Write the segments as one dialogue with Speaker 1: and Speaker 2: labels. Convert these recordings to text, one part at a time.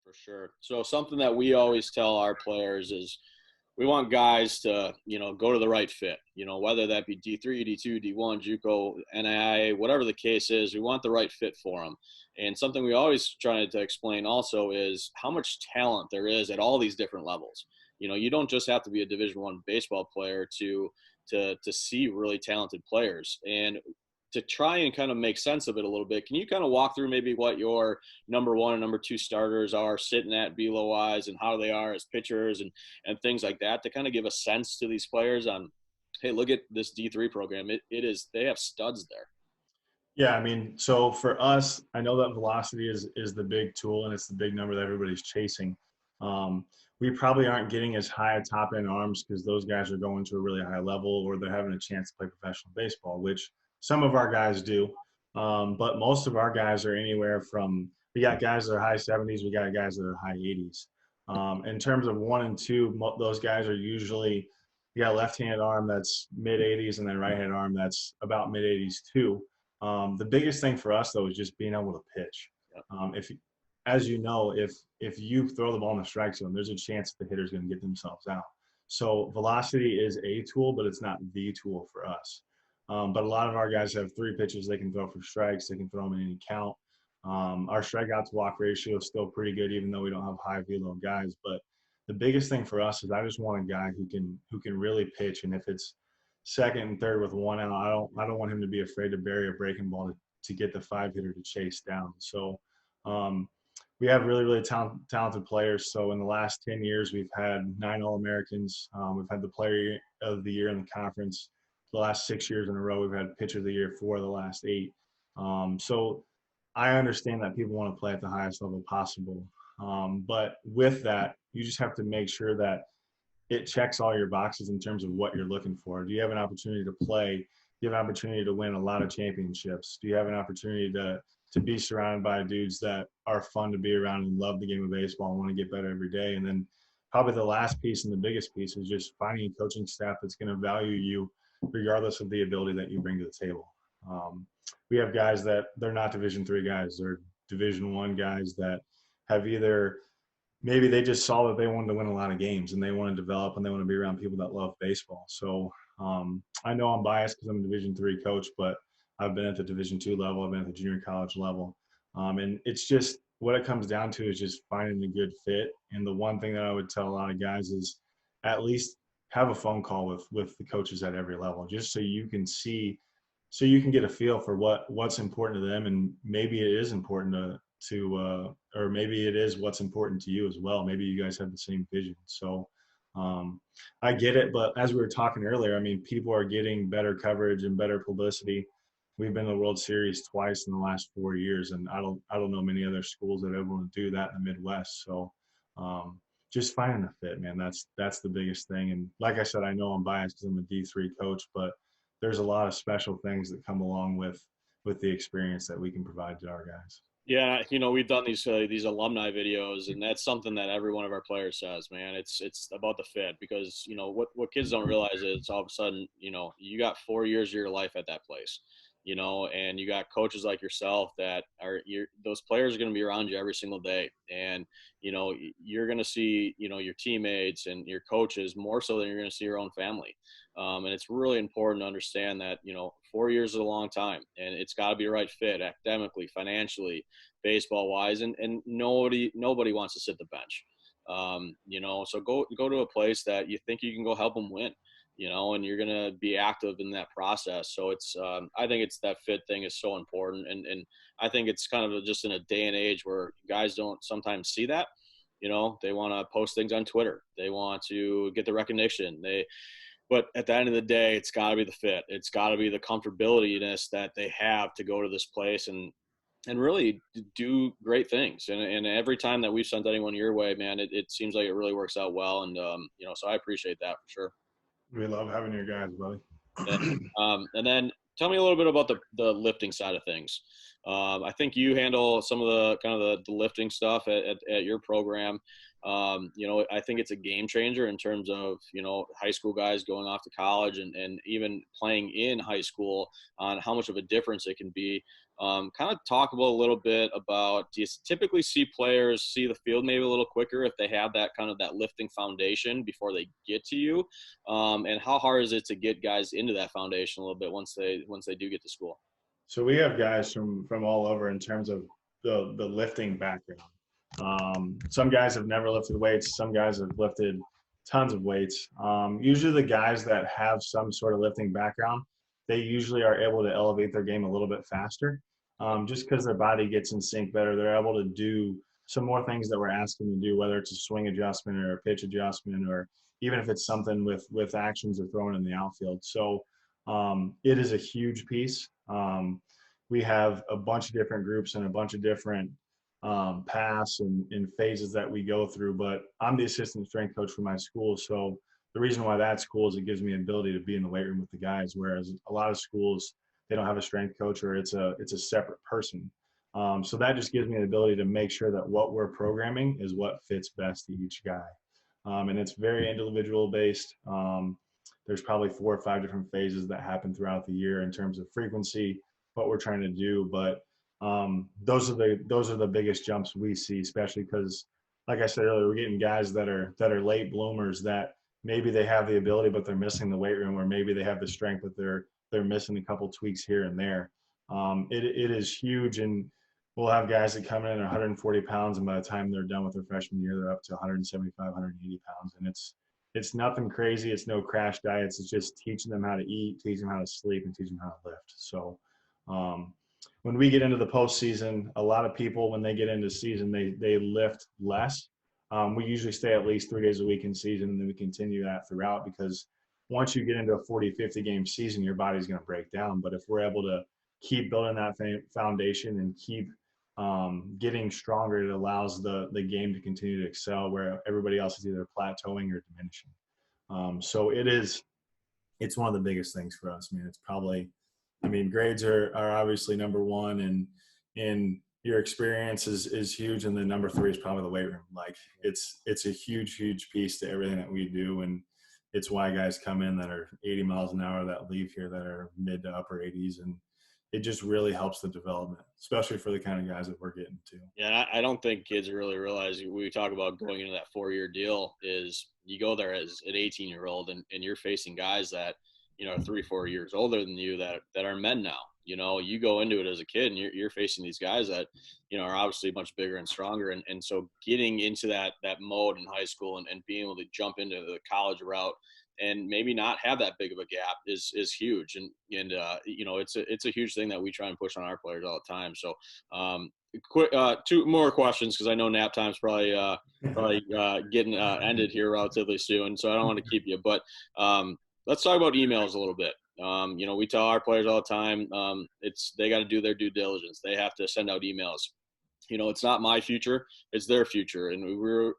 Speaker 1: For sure. So something that we always tell our players is we want guys to, go to the right fit, whether that be D3, D2, D1, JUCO, NAIA, whatever the case is, we want the right fit for them. And something we always try to explain also is how much talent there is at all these different levels. You don't just have to be a Division I baseball player to see really talented players. And to try and kind of make sense of it a little bit, can you kind of walk through maybe what your number one and number two starters are sitting at velo wise and how they are as pitchers and things like that to kind of give a sense to these players on, hey, look at this D3 program. It is, they have studs there.
Speaker 2: Yeah, I mean, so for us, I know that velocity is the big tool and it's the big number that everybody's chasing. We probably aren't getting as high a top end arms because those guys are going to a really high level or they're having a chance to play professional baseball, which some of our guys do. But most of our guys are anywhere from, we got guys that are high 70s, we got guys that are high 80s. In terms of 1 and 2, those guys are usually, you got a left-handed arm that's mid 80s and then right-handed arm that's about mid 80s too. The biggest thing for us though is just being able to pitch. If, as you know, if you throw the ball in the strike zone, there's a chance the hitter's going to get themselves out. So velocity is a tool, but it's not the tool for us. But a lot of our guys have 3 pitches they can throw for strikes. They can throw them in any count. Our strikeout to walk ratio is still pretty good, even though we don't have high velo guys. But the biggest thing for us is I just want a guy who can really pitch. And if it's second and third with 1 out, I don't want him to be afraid to bury a breaking ball to get the 5-hitter to chase down. So we have really, really talented players. So in the last 10 years, we've had 9 All-Americans. We've had the Player of the Year in the conference. The last 6 years in a row, we've had Pitcher of the Year 4 of the last 8. So I understand that people want to play at the highest level possible. But with that, you just have to make sure that it checks all your boxes in terms of what you're looking for. Do you have an opportunity to play? Do you have an opportunity to win a lot of championships? Do you have an opportunity to be surrounded by dudes that are fun to be around and love the game of baseball and want to get better every day? And then probably the last piece and the biggest piece is just finding a coaching staff that's going to value you regardless of the ability that you bring to the table. We have guys that they're not Division III guys. They're Division I guys that have either maybe they just saw that they wanted to win a lot of games and they want to develop and they want to be around people that love baseball. So I know I'm biased because I'm a Division III coach, but I've been at the Division II level. I've been at the junior college level. And it's just what it comes down to is just finding a good fit. And the one thing that I would tell a lot of guys is at least have a phone call with the coaches at every level, just so you can see, so you can get a feel for what's important to them. And maybe it is important or maybe it is what's important to you as well. Maybe you guys have the same vision. So I get it. But as we were talking earlier, I mean, people are getting better coverage and better publicity. We've been to the World Series twice in the last 4 years, and I don't know many other schools that ever want to do that in the Midwest. So just finding a fit, man, that's the biggest thing. And like I said, I know I'm biased because I'm a D3 coach, but there's a lot of special things that come along with the experience that we can provide to our guys.
Speaker 1: Yeah, we've done these alumni videos, and that's something that every one of our players says, man. It's about the fit because what kids don't realize is all of a sudden you got 4 years of your life at that place, and you got coaches like yourself that those players are going to be around you every single day, and you're going to see your teammates and your coaches more so than you're going to see your own family. And it's really important to understand that 4 years is a long time, and it's got to be the right fit academically, financially, baseball wise, and nobody wants to sit the bench. So go to a place that you think you can go help them win, and you're going to be active in that process. So it's I think it's that fit thing is so important, and I think it's kind of just in a day and age where guys don't sometimes see that. They want to post things on Twitter, they want to get the recognition, but at the end of the day, it's got to be the fit. It's got to be the comfortability-ness that they have to go to this place and really do great things. And every time that we've sent anyone your way, man, it seems like it really works out well. And, so I appreciate that for sure.
Speaker 2: We love having your guys, buddy.
Speaker 1: And then tell me a little bit about the lifting side of things. I think you handle some of the kind of the lifting stuff at your program. I think it's a game changer in terms of, high school guys going off to college and even playing in high school on how much of a difference it can be. Kind of talk about a little bit about, do you typically see players see the field maybe a little quicker if they have that kind of that lifting foundation before they get to you? And how hard is it to get guys into that foundation a little bit once they do get to school?
Speaker 2: So we have guys from all over in terms of the lifting background. Some guys have never lifted weights. Some guys have lifted tons of weights. Usually the guys that have some sort of lifting background, they usually are able to elevate their game a little bit faster, just because their body gets in sync better. They're able to do some more things that we're asking them to do, whether it's a swing adjustment or a pitch adjustment, or even if it's something with actions they're throwing in the outfield. So it is a huge piece. We have a bunch of different groups and a bunch of different paths and phases that we go through, but I'm the assistant strength coach for my school. So the reason why that's cool is it gives me the ability to be in the weight room with the guys, whereas a lot of schools, they don't have a strength coach, or it's a separate person. So that just gives me the ability to make sure that what we're programming is what fits best to each guy. And it's very individual based. There's probably 4 or 5 different phases that happen throughout the year in terms of frequency, what we're trying to do. But those are the biggest jumps we see, especially because, like I said earlier, we're getting guys that are late bloomers that maybe they have the ability, but they're missing the weight room, or maybe they have the strength, but they're missing a couple tweaks here and there. It is huge, and we'll have guys that come in at 140 pounds, and by the time they're done with their freshman year, they're up to 175, 180 pounds, and it's nothing crazy. It's no crash diets. It's just teaching them how to eat, teaching them how to sleep, and teaching them how to lift. So when we get into the postseason, a lot of people, when they get into season, they lift less. We usually stay at least 3 days a week in season, and then we continue that throughout, because once you get into a 40, 50 game season, your body's going to break down. But if we're able to keep building that foundation and keep getting stronger, it allows the game to continue to excel where everybody else is either plateauing or diminishing. So it's one of the biggest things for us, man. It's probably, I mean, grades are obviously number one, and your experience is huge. And then number 3 is probably the weight room. Like it's a huge piece to everything that we do. And it's why guys come in that are 80 miles an hour that leave here that are mid to upper 80s. And it just really helps the development, especially for the kind of guys that we're getting to.
Speaker 1: Yeah, I don't think kids really realize, we talk about going into that 4-year deal, is you go there as an 18-year-old and you're facing guys that, you know, are 3-4 years older than you that are men now. You know, you go into it as a kid and you're facing these guys that, you know, are obviously much bigger and stronger. And so getting into that mode in high school and being able to jump into the college route and maybe not have that big of a gap is huge. And you know, it's a huge thing that we try and push on our players all the time. So quick, 2 more questions, because I know nap time's probably getting ended here relatively soon. So I don't want to keep you, but let's talk about emails a little bit. You know, we tell our players all the time, they got to do their due diligence. They have to send out emails. You know, it's not my future, it's their future. And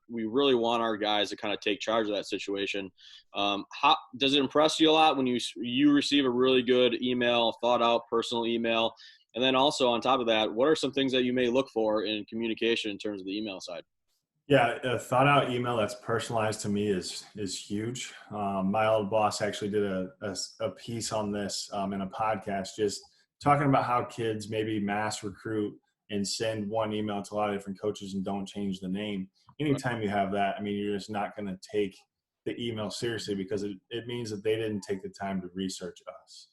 Speaker 1: we really want our guys to kind of take charge of that situation. How does it impress you a lot when you receive a really good email, thought out personal email? And then also on top of that, what are some things that you may look for in communication in terms of the email side?
Speaker 2: Yeah, a thought out email that's personalized to me is huge. My old boss actually did a piece on this in a podcast, just talking about how kids maybe mass recruit and send one email to a lot of different coaches and don't change the name. Anytime you have that, I mean, you're just not going to take the email seriously, because it means that they didn't take the time to research us.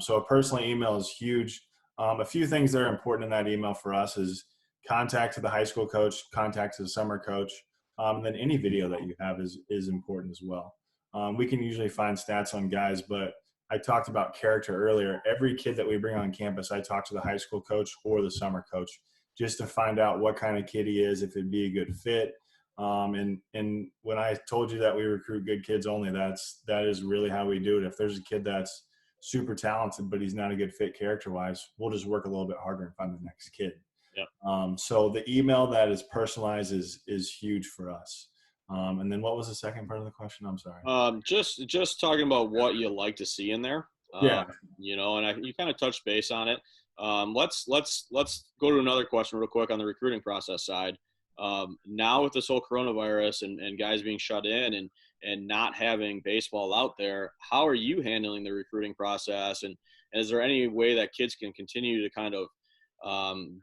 Speaker 2: So a personal email is huge. A few things that are important in that email for us is contact to the high school coach, contact to the summer coach, and then any video that you have is important as well. We can usually find stats on guys, but I talked about character earlier. Every kid that we bring on campus, I talk to the high school coach or the summer coach just to find out what kind of kid he is, if it'd be a good fit. And when I told you that we recruit good kids only, that is really how we do it. If there's a kid that's super talented, but he's not a good fit character-wise, we'll just work a little bit harder and find the next kid. Yep. So the email that is personalized is huge for us. And then what was the second part of the question? I'm sorry.
Speaker 1: Just talking about what you like to see in there.
Speaker 2: Yeah.
Speaker 1: You know, and you kind of touched base on it. Let's go to another question real quick on the recruiting process side. Now with this whole coronavirus and guys being shut in and not having baseball out there, how are you handling the recruiting process? And is there any way that kids can continue to kind of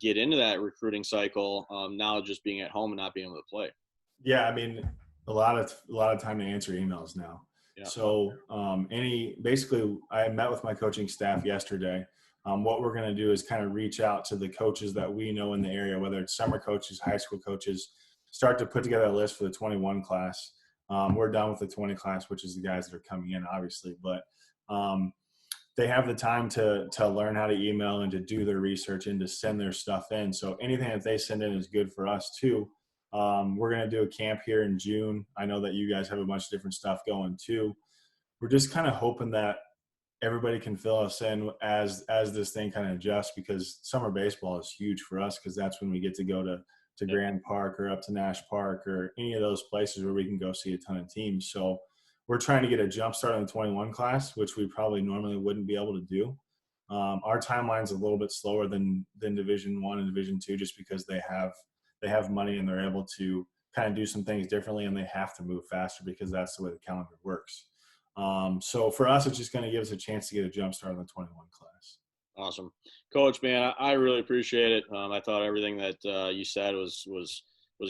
Speaker 1: get into that recruiting cycle, now just being at home and not being able to play?
Speaker 2: Yeah, I mean, a lot of time to answer emails now.
Speaker 1: Yeah.
Speaker 2: So basically, I met with my coaching staff yesterday. What we're going to do is kind of reach out to the coaches that we know in the area, whether it's summer coaches, high school coaches, start to put together a list for the 21 class. We're done with the 20 class, which is the guys that are coming in, obviously, but they have the time to learn how to email and to do their research and to send their stuff in. So anything that they send in is good for us too. We're going to do a camp here in June. I know that you guys have a bunch of different stuff going too. We're just kind of hoping that everybody can fill us in as this thing kind of adjusts, because summer baseball is huge for us, because that's when we get to go to Grand Park or up to Nash Park or any of those places where we can go see a ton of teams. So we're trying to get a jump start on the 21 class, which we probably normally wouldn't be able to do. Our timeline's a little bit slower than Division I and Division II, just because they have money and they're able to kind of do some things differently, and they have to move faster because that's the way the calendar works. So for us, it's just going to give us a chance to get a jump start on the 21 class.
Speaker 1: Awesome. Coach, man, I really appreciate it. I thought everything that you said was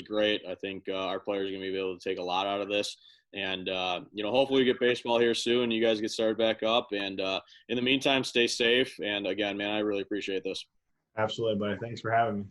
Speaker 1: great. I think our players are going to be able to take a lot out of this. And, hopefully we get baseball here soon. You guys get started back up. And in the meantime, stay safe. And, again, man, I really appreciate this.
Speaker 2: Absolutely, buddy. Thanks for having me.